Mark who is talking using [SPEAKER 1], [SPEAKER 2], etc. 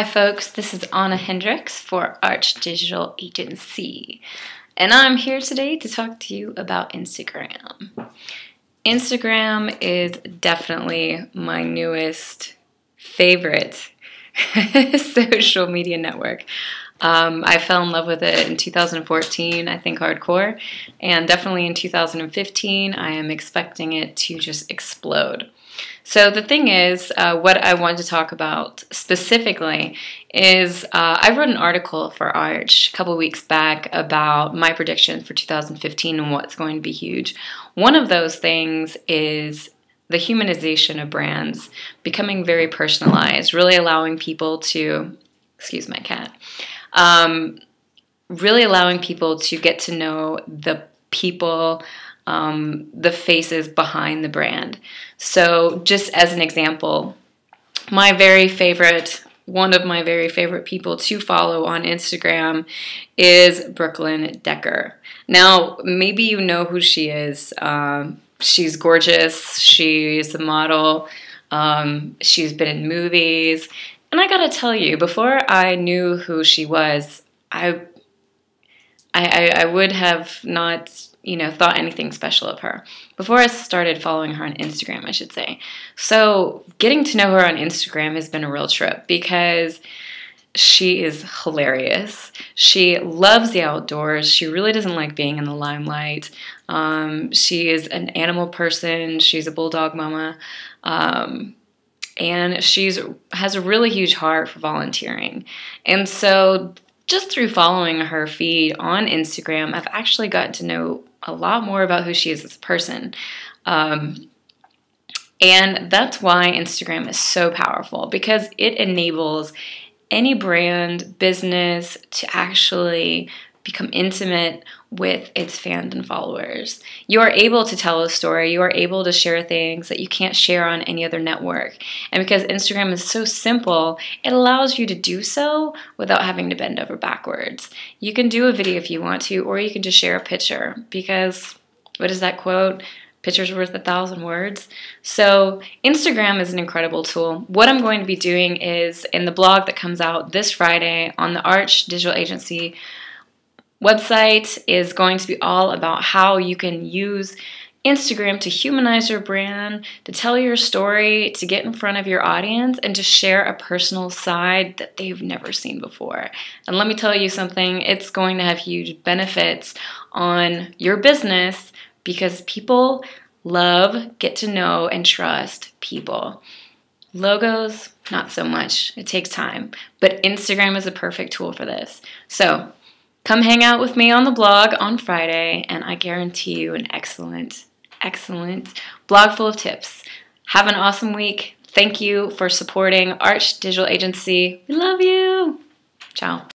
[SPEAKER 1] Hi folks, this is Anna Hendricks for Arch Digital Agency, and I'm here today to talk to you about Instagram. Instagram is definitely my newest favorite social media network. I fell in love with it in 2014, I think hardcore, and definitely in 2015 I am expecting it to just explode. So the thing is, what I want to talk about specifically is I wrote an article for Arch a couple weeks back about my predictions for 2015 and what's going to be huge. One of those things is the humanization of brands, becoming very personalized, really allowing people to, excuse my cat, really allowing people to get to know the people, the faces behind the brand. So just as an example, one of my very favorite people to follow on Instagram is Brooklyn Decker. Now, maybe you know who she is. She's gorgeous. She's a model. She's been in movies. And I gotta tell you, before I knew who she was, I would have not, thought anything special of her. Before I started following her on Instagram, I should say. So getting to know her on Instagram has been a real trip because she is hilarious. She loves the outdoors. She really doesn't like being in the limelight. She is an animal person. She's a bulldog mama. And she has a really huge heart for volunteering. And so just through following her feed on Instagram, I've actually gotten to know a lot more about who she is as a person. And that's why Instagram is so powerful, because it enables any brand, business to actually become intimate with its fans and followers. You are able to tell a story. You are able to share things that you can't share on any other network. And because Instagram is so simple, it allows you to do so without having to bend over backwards. You can do a video if you want to, or you can just share a picture because, what is that quote? Picture's worth 1,000 words. So Instagram is an incredible tool. What I'm going to be doing is, in the blog that comes out this Friday on the Arch Digital Agency website, is going to be all about how you can use Instagram to humanize your brand, to tell your story, to get in front of your audience, and to share a personal side that they've never seen before. And let me tell you something, it's going to have huge benefits on your business because people love, get to know, and trust people. Logos, not so much. It takes time. But Instagram is a perfect tool for this. So come hang out with me on the blog on Friday, and I guarantee you an excellent blog full of tips. Have an awesome week. Thank you for supporting Arch Digital Agency. We love you. Ciao.